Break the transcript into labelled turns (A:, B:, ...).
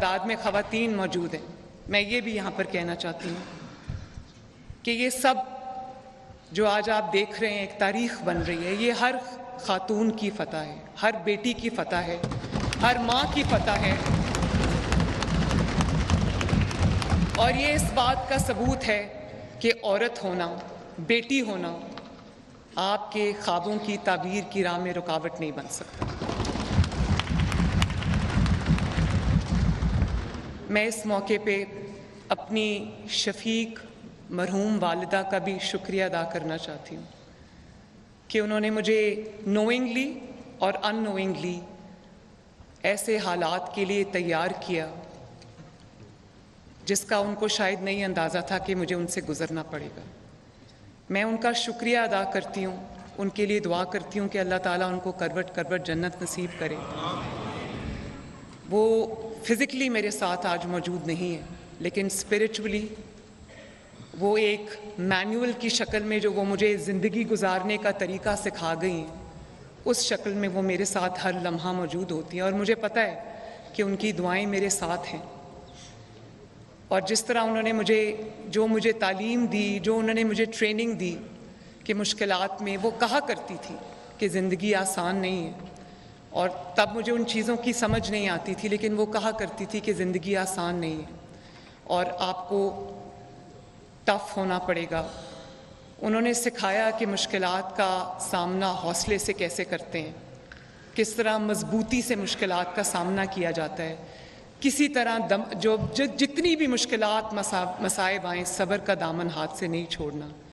A: तादाद में ख़वातीन मौजूद हैं। मैं ये भी यहाँ पर कहना चाहती हूँ कि ये सब जो आज आप देख रहे हैं एक तारीख़ बन रही है, ये हर ख़ातून की फ़तह है, हर बेटी की फ़तह है, हर माँ की फ़तह है। और ये इस बात का सबूत है कि औरत होना, बेटी होना आपके ख्वाबों की ताबीर की राह में रुकावट नहीं बन सकता। मैं इस मौके पे अपनी शफीक मरहूम वालिदा का भी शुक्रिया अदा करना चाहती हूँ कि उन्होंने मुझे नोइंगली और अननोइंगली ऐसे हालात के लिए तैयार किया जिसका उनको शायद नहीं अंदाज़ा था कि मुझे उनसे गुज़रना पड़ेगा। मैं उनका शुक्रिया अदा करती हूँ, उनके लिए दुआ करती हूँ कि अल्लाह ताला उनको करवट करवट जन्नत नसीब करे। वो फिज़िकली मेरे साथ आज मौजूद नहीं है, लेकिन स्पिरिचुअली वो एक मैनुअल की शक्ल में जो वो मुझे ज़िंदगी गुजारने का तरीका सिखा गई हैं, उस शक्ल में वो मेरे साथ हर लम्हा मौजूद होती हैं। और मुझे पता है कि उनकी दुआएं मेरे साथ हैं। और जिस तरह उन्होंने मुझे तालीम दी, जो उन्होंने मुझे ट्रेनिंग दी कि मुश्किलात में, वो कहा करती थी कि ज़िंदगी आसान नहीं है, और तब मुझे उन चीज़ों की समझ नहीं आती थी, लेकिन वो कहा करती थी कि ज़िंदगी आसान नहीं है और आपको टफ होना पड़ेगा। उन्होंने सिखाया कि मुश्किलात का सामना हौसले से कैसे करते हैं, किस तरह मजबूती से मुश्किलात का सामना किया जाता है, किसी तरह जितनी भी मुश्किलात मसाइब आएँ, सब्र का दामन हाथ से नहीं छोड़ना।